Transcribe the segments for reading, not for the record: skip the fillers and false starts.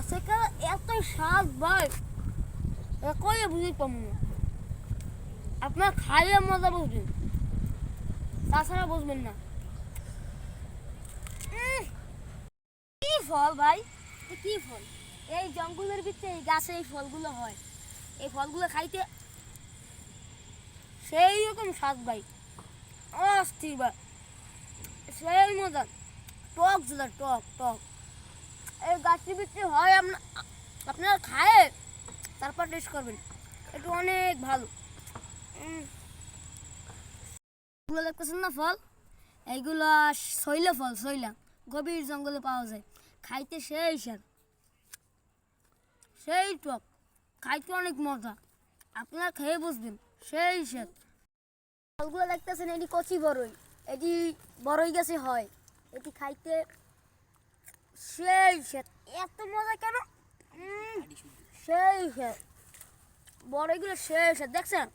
গাছে কালা এত স্বাদ ভাই কই বুঝি পাবো না। আপনার খাইলে মজা বুঝবেন, তাছাড়া বুঝবেন না। কি ফল ভাই, কি ফল? এই জঙ্গলের ভিতরে এই গাছে এই ফলগুলো হয়। এই ফলগুলো খাইতে সেই রকম স্বাদ ভাই, অস্থির ভাই, সেই মজা, টক যেটা টক টক। এই গাছটির ভিতরে হয়, আপনারা খায় তারপর টেস্ট করবেন, একটু অনেক ভালো। এগুলো দেখতেছেন না ফল, এইগুলো শৈলা ফল, শৈলা গভীর জঙ্গলে পাওয়া যায়। খাইতে সেই স্বাদ, সেই টক, খাইতে অনেক মজা, আপনারা খেয়ে বুঝবেন সেই স্বাদ। ফলগুলো দেখতেছেন, এটি কচি বড়ই, এটি বড়ই গাছে হয়। এটি খাইতে সেই স্বাদ, এত মজা কেন, সেই স্বাদ, বড়ইগুলো সেই স্বাদ। দেখছেন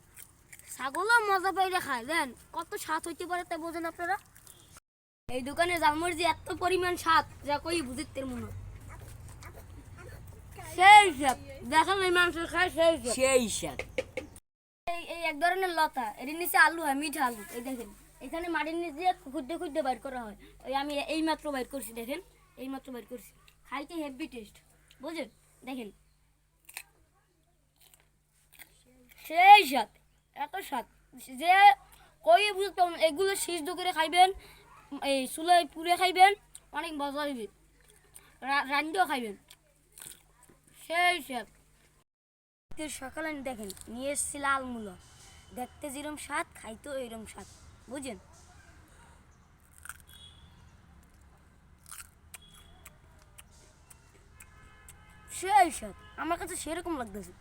ছাগলও মজা পাইলে খায়, দেন কত স্বাদ হইতে পারে তাই বোঝেন আপনারা। এই দোকানে জামুর যে এত পরিমাণ স্বাদ যা কই বুঝতে মনে হয়, সেই স্বাদ। দেখেন এই মাংস খায় সেই স্বাদ, সেই স্বাদ। এই এক ধরনের লতা, এর নিচে আলু হয়, মিঠা আলু। এই দেখেন এখানে মাটির নিচ দিয়ে খুদ্দে খুদ্দে বাইর করা হয়। ওই আমি এই মাত্র বাইর করছি, দেখেন এই মাত্র বাইর করছি। খাইতে হেভি টেস্ট, বুঝেন। দেখেন সেই স্বাদ, এত স্বাদ যে কই বুঝতে। এগুলো সিদ্ধ করে খাইবেন, এই চুলায় পুড়ে খাইবেন, অনেক মজা হইবে, রান্নাও খাইবেন সেই স্বাদ। সকালে দেখেন নিয়ে এসেছি লাল মূলো, দেখতে যেরকম স্বাদ খাইতেও এরকম স্বাদ, বুঝেন। সেই স্বাদ, আমার কাছে সেরকম লাগতেছে।